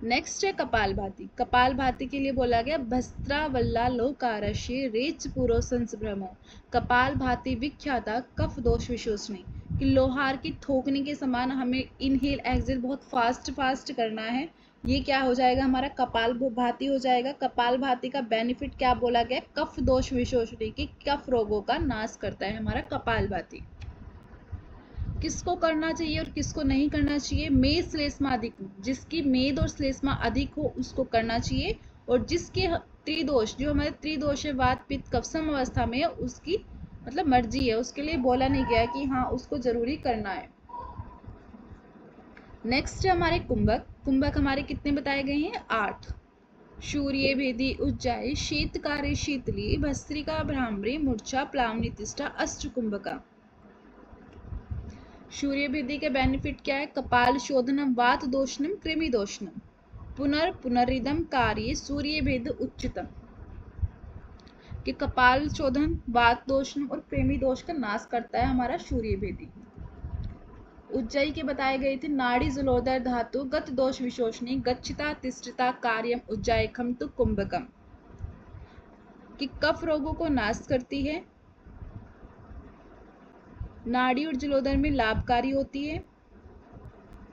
नेक्स्ट है कपाल भाती। कपाल भाती के लिए बोला गया भस्त्रावल्ला लोकारश्य रेच पुरो संस्भ्रमो। कपाल भाती विख्याता कफ दोष विशोषणी। कि लोहार की ठोकने के समान हमें इनहेल एक्सेल बहुत फास्ट करना है। ये क्या हो जाएगा, हमारा कपाल भाती हो जाएगा। कपाल भाती का बेनिफिट क्या बोला गया, कफ दोष विशोषणी की कफ रोगों का नाश करता है हमारा कपाल भाती। किसको करना चाहिए और किसको नहीं करना चाहिए, मेद श्लेष्मा अधिक, जिसकी मेद और श्लेष्मा अधिक हो उसको करना चाहिए, और जिसके त्रिदोष, जो हमारे त्रिदोष है वात पित्त कफ सम अवस्था में है, उसकी मतलब मर्जी है, उसके लिए बोला नहीं गया कि हाँ उसको जरूरी करना है। नेक्स्ट है हमारे कुंभक। कुंभक हमारे कितने बताए गए हैं, 8। सूर्य भेदी उज्जाई शीतकारी शीतली भस्त्रिका भ्रामरी मूर्छा प्लावनी तिष्ठा अष्ट कुंभका। सूर्य भेदी के बेनिफिट क्या है, कपाल शोधनम वात दोषणम कृमि दोषणम पुनरिदम कार्य सूर्य भेद उच्चतम। कि कपाल शोधन, वात दोषण और कृमि दोष का नाश करता है हमारा सूर्य भेदी। उज्जयी के बताए गए थे नाड़ी जलोदर धातु गत दोष विशोषणी गच्छिता तिष्ठिता कार्यम उज्जायकम तो कुंभकम। कि कफ रोगों को नाश करती है, नाड़ी और जलोदर में लाभकारी होती है,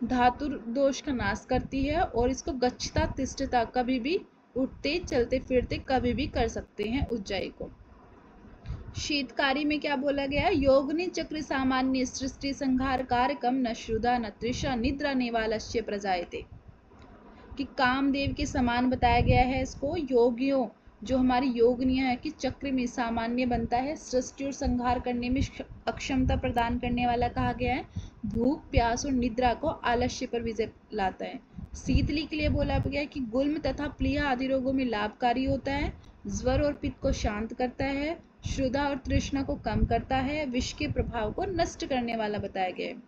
धातु दोष का नाश करती है, और इसको गच्छता तिष्ठता कभी भी उठते चलते फिरते कभी भी कर सकते हैं उज्जयी को। शीतकारी में क्या बोला गया, योगनि चक्र सामान्य सृष्टि संहार कारकम न श्रुदा न तृषा निद्रा निवालस्य प्रजायते। कि कामदेव के समान बताया गया है इसको। योगियों जो हमारी योगनियां है कि चक्र में सामान्य बनता है, सृष्टि और संहार करने में अक्षमता प्रदान करने वाला कहा गया है, भूख प्यास और निद्रा को आलस्य पर विजय लाता है। शीतली के लिए बोला गया है कि गुल्म तथा प्लीहा आदि रोगों में लाभकारी होता है, ज्वर और पित्त को शांत करता है, क्षुधा और तृष्णा को कम करता है, विष के प्रभाव को नष्ट करने वाला बताया गया है।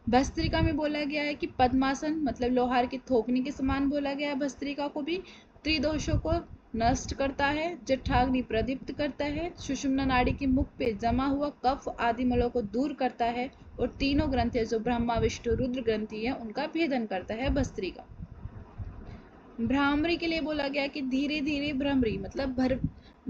भस्त्रिका में बोला गया है कि पद्मासन मतलब लोहार की थोकनी के समान बोला गया है भस्त्रिका को भी, त्रिदोषों को नष्ट करता है, जठराग्नि प्रदीप्त करता है, सुषुम्ना नाड़ी की मुख पे जमा हुआ कफ आदि मलों को दूर करता है और तीनों ग्रंथि जो ब्रह्मा विष्णु रुद्र ग्रंथि है उनका भेदन करता है भस्त्रिका। भ्रामरी के लिए बोला गया कि धीरे धीरे भ्रमरी मतलब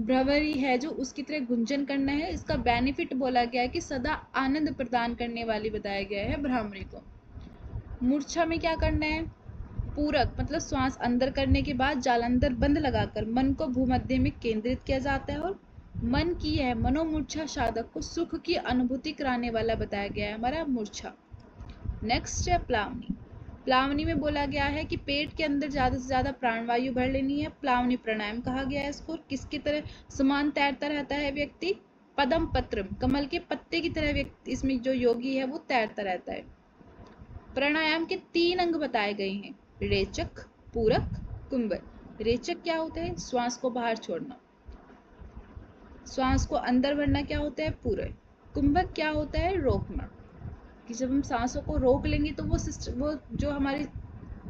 भ्रमरी है जो उसकी तरह गुंजन करना है। इसका बेनिफिट बोला गया है कि सदा आनंद प्रदान करने वाली बताया गया है भ्रामरी को। मूर्छा में क्या करना है, पूरक मतलब श्वास अंदर करने के बाद जालंधर बंद लगाकर मन को भूमध्य में केंद्रित किया जाता है और मन की है मनोमूर्छा साधक को सुख की अनुभूति कराने वाला बताया गया है हमारा मूर्छा। नेक्स्ट है प्लावनी। प्लावनी में बोला गया है कि पेट के अंदर ज्यादा से ज्यादा प्राणवायु भर लेनी है। प्लावनी प्राणायाम कहा गया है इसको। किसकी तरह समान तैरता रहता है व्यक्ति, पदम पत्रम कमल के पत्ते की तरह व्यक्ति इसमें जो योगी है वो तैरता रहता है। प्राणायाम के 3 अंग बताए गए हैं, रेचक, पूरक, कुंभक। रेचक क्या होता है, श्वास को बाहर छोड़ना। श्वास को अंदर भरना क्या होता है, पूरक। कुंभक क्या होता है, रोकना, कि जब हम सांसों को रोक लेंगे तो वो जो हमारी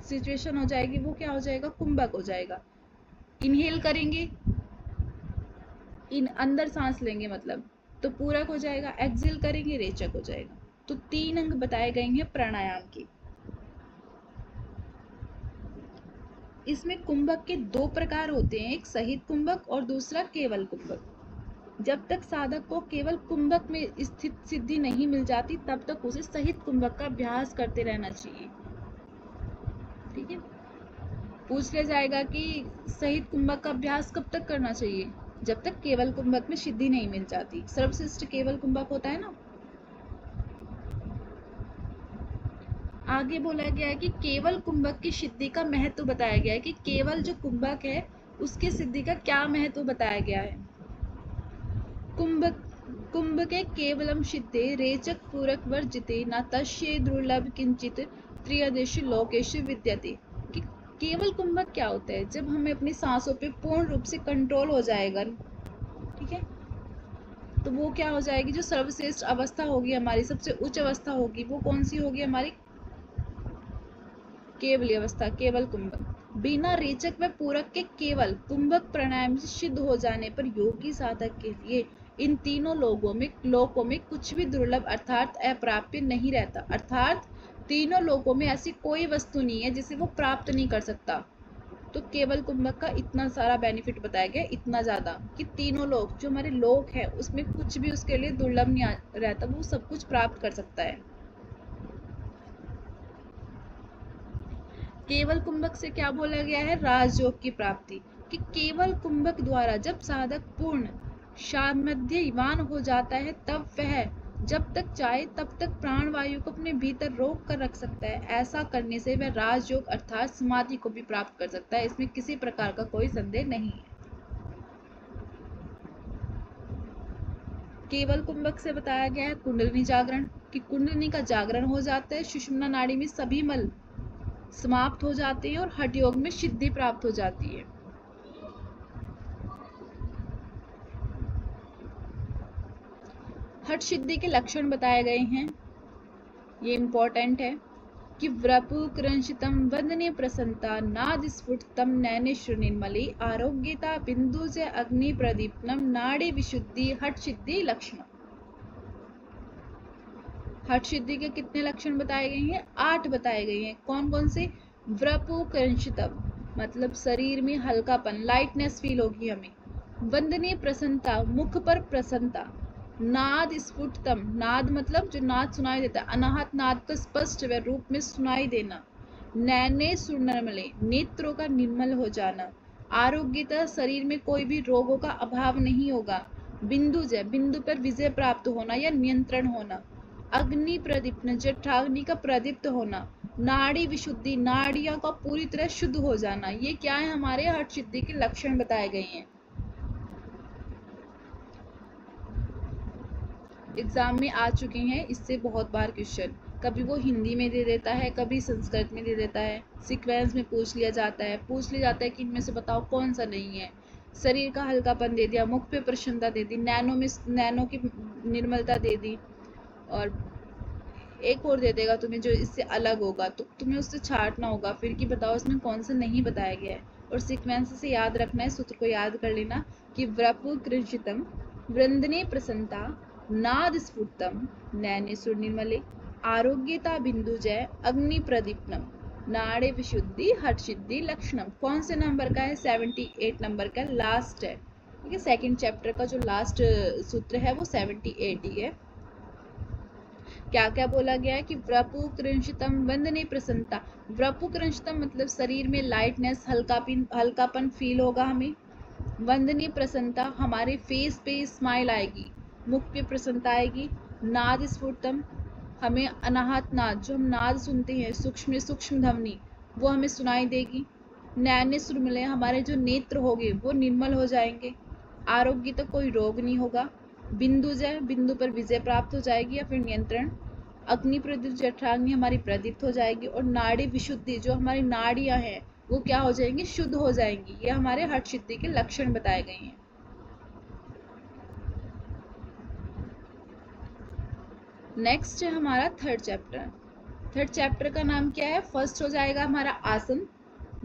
सिचुएशन हो जाएगी वो क्या हो जाएगा, कुंभक हो जाएगा। इनहेल करेंगे, अंदर सांस लेंगे मतलब तो पूरक हो जाएगा, एक्सहेल करेंगे रेचक हो जाएगा। तो 3 अंग बताए गए हैं प्राणायाम के। इसमें कुंभक के 2 प्रकार होते हैं, एक सहित कुंभक और दूसरा केवल कुंभक। जब तक साधक को केवल कुंभक में स्थित सिद्धि नहीं मिल जाती तब तक उसे सहित कुंभक का अभ्यास करते रहना चाहिए। ठीक है, पूछ लिया जाएगा कि सहित कुंभक का अभ्यास कब तक करना चाहिए, जब तक केवल कुंभक में सिद्धि नहीं मिल जाती। सर्वश्रेष्ठ केवल कुंभक होता है ना। आगे बोला गया है कि केवल कुंभक की सिद्धि का महत्व बताया गया है कि केवल जो कुंभक है उसकी सिद्धि का क्या महत्व बताया गया है। कुंभ के केवलम सिद्धे रेचक पूरक वर्जिते न तस्य दुर्लभ किंचित त्रियदेश लोकेश विद्यते। कि केवल कुंभक क्या होता है, जब हमें अपनी सांसों पे पूर्ण रूप से कंट्रोल हो जाएगा, ठीक है, तो वो क्या हो जाएगी, जो सर्वश्रेष्ठ अवस्था होगी हमारी, सबसे उच्च अवस्था होगी, वो कौन सी होगी हमारी, केवली अवस्था, केवल कुंभक। बिना रेचक व पूरक के केवल कुंभक प्राणायाम से सिद्ध हो जाने पर योगी साधक के लिए इन तीनों लोकों में कुछ भी दुर्लभ अर्थात अप्राप्य नहीं रहता। अर्थात तीनों लोकों में ऐसी कोई वस्तु नहीं है जिसे वो प्राप्त नहीं कर सकता। तो केवल कुंभक का इतना सारा बेनिफिट बताया गया, इतना ज्यादा कि तीनों लोक जो हमारे लोक है उसमें कुछ भी उसके लिए दुर्लभ नहीं रहता, वो सब कुछ प्राप्त कर सकता है। केवल कुंभक से क्या बोला गया है, राजयोग की प्राप्ति। कि केवल कुंभक द्वारा जब साधक पूर्ण सामर्थ्यवान हो जाता है तब वह जब तक चाहे तब तक प्राण वायु को अपने भीतर रोक कर रख सकता है। ऐसा करने से वह राजयोग अर्थात समाधि को भी प्राप्त कर सकता है, इसमें किसी प्रकार का कोई संदेह नहीं है। केवल कुंभक से बताया गया है कुंडलिनी जागरण, कि कुंडलिनी का जागरण हो जाता है, सुषुम्ना नाड़ी में सभी मल समाप्त हो जाते हैं और हठ योग में सिद्धि प्राप्त हो जाती है। हठ सिद्धि के लक्षण बताए गए हैं, ये इंपॉर्टेंट है कि व्रपु क्रंशितम वदने प्रसन्नता नाद स्फुटतम नैने निर्मली आरोग्यता बिंदु से अग्नि प्रदीपनम नाड़ी विशुद्धि हठ सिद्धि लक्षण। हठ सिद्धि के कितने लक्षण बताए गए हैं, 8 बताए गए हैं। कौन कौन से, व्रपु क्रंशितम मतलब शरीर में हल्कापन, लाइटनेस फील होगी हमें। वंदनीय प्रसन्नता, मुख पर प्रसन्नता। नाद स्फुटतम, नाद मतलब जो नाद सुनाई देता है, अनाहत नाद का स्पष्ट व रूप में सुनाई देना। नैने सुनर्मले, नेत्रों का निर्मल हो जाना। आरोग्यता, शरीर में कोई भी रोगों का अभाव नहीं होगा। बिंदु जय, बिंदु पर विजय प्राप्त होना या नियंत्रण होना। अग्नि प्रदीप्न, जठराग्नि का प्रदीप्त होना। नाड़ी विशुद्धि, नाड़ियों का पूरी तरह शुद्ध हो जाना। ये क्या है, हमारे हठ सिद्धि के लक्षण बताए गए हैं। एग्जाम में आ चुके हैं इससे बहुत बार क्वेश्चन, कभी वो हिंदी में दे देता है, कभी संस्कृत में दे देता है, सीक्वेंस में पूछ लिया जाता है कि इनमें से बताओ कौन सा नहीं है। शरीर का हल्कापन दे दिया, मुख पे प्रसन्नता दे दी, नैनो की निर्मलता दे दी, और एक और दे देगा तुम्हें जो इससे अलग होगा, तो तुम्हें उससे छांटना होगा फिर कि बताओ इसमें कौन सा नहीं बताया गया है। और सीक्वेंस से याद रखना है, सूत्र को याद कर लेना कि व्रपु कृषितम, वृंदने प्रसन्नता, नाद स्फुटतम, नैने सुर निर्मले, आरोग्यता बिंदुजय, अग्नि प्रदीप्तम, नाड़े विशुद्धि, हठ सिद्धि लक्षणम। कौन से नंबर का है? 78 नंबर का लास्ट है। ठीक है, सेकंड चैप्टर का जो लास्ट सूत्र है वो 78 ही है। क्या क्या बोला गया है कि व्रपु कृंशितम वंदने प्रसन्नता। व्रपु कृंशितम मतलब शरीर में लाइटनेस, हल्कापन फील होगा हमें। वंदनीय प्रसन्नता, हमारे फेस पे स्माइल आएगी, मुख पे प्रसन्नता आएगी। नाद स्फुटतम, हमें अनाहत नाद, जो हम नाद सुनते हैं सूक्ष्म ध्वनि, वो हमें सुनाई देगी। नैन्य सुरमले, हमारे जो नेत्र होंगे वो निर्मल हो जाएंगे। आरोग्य तो कोई रोग नहीं होगा। बिंदु जय, बिंदु पर विजय प्राप्त हो जाएगी या फिर नियंत्रण। अग्नि प्रदीप्त, जठराग्नि हमारी प्रदीप्त हो जाएगी। और नाड़ी विशुद्धि, जो हमारी नाड़ियां हैं वो क्या हो जाएंगी? शुद्ध हो जाएंगी। ये हमारे हठ सिद्धि के लक्षण बताए गए हैं। नेक्स्ट है हमारा थर्ड चैप्टर। थर्ड चैप्टर का नाम क्या है? फर्स्ट हो जाएगा हमारा आसन,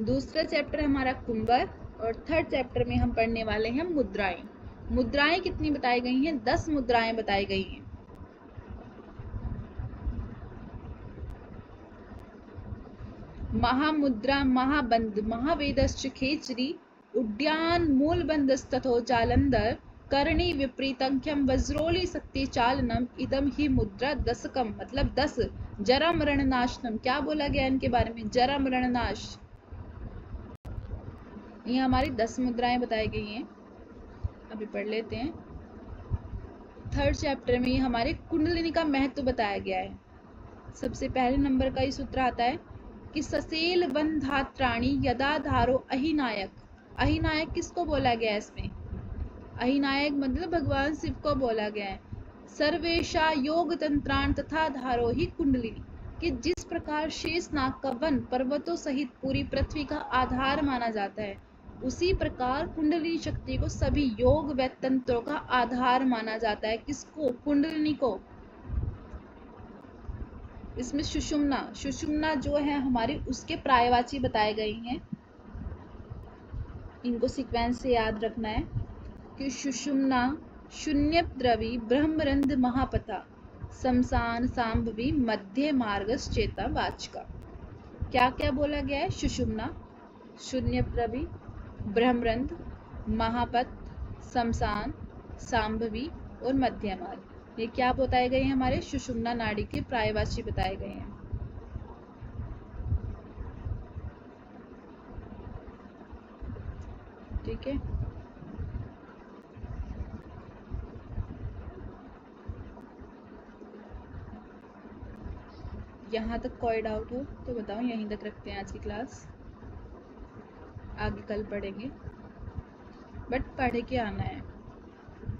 दूसरा चैप्टर है हमारा कुंभक, और थर्ड चैप्टर में हम पढ़ने वाले हैं मुद्राएं। मुद्राएं कितनी बताई गई हैं? 10 मुद्राएं बताई गई हैं। महामुद्रा, महाबंद, महावेदश्च खेचरी, उड्डयन मूलबंधस्तथो जालंधर, करणी विपरीतंख्यम वज्रोली शक्ति चालनम, इदम ही मुद्रा दशकम, मतलब 10। जरा मरण नाशनम, क्या बोला गया इनके बारे में? जरा मरण नाश। ये हमारी 10 मुद्राएं बताई गई हैं। अभी पढ़ लेते हैं। थर्ड चैप्टर में हमारे कुंडलिनी का महत्व बताया गया है। सबसे पहले नंबर का ये सूत्र आता है कि ससेल बंधात्राणी यदा धारो अहिनायक। अहिनायक किसको बोला गया है इसमें? अहिनायक मतलब भगवान शिव को बोला गया है। सर्वेशा योग तंत्राण तथा धारो ही कुंडलिनी, कि जिस प्रकार शेषनाग का वन पर्वतों सहित पूरी पृथ्वी का आधार माना जाता है, उसी प्रकार कुंडलिनी शक्ति को सभी योग व तंत्रों का आधार माना जाता है। किसको? कुंडलिनी को। इसमें सुषुम्ना जो है हमारी, उसके पर्यायवाची बताए गए हैं। इनको सीक्वेंस से याद रखना है कि सुषुम्ना शून्य द्रवी ब्रह्मरंध महापथा शमशान सांभवी मध्य मार्गस चेता वाचका। क्या क्या बोला गया है? सुषुम्ना, शून्य द्रवी, ब्रह्मरंध, महापथ, शमशान, सांभवी और मध्य मार्ग। ये क्या बताए गए हैं? हमारे सुषुम्ना नाड़ी के पर्यायवाची बताए गए हैं। ठीक है, यहाँ तक कोई डाउट हो तो बताओ। यहीं तक रखते हैं आज की क्लास, आगे कल पढ़ेंगे, बट पढ़ के आना है।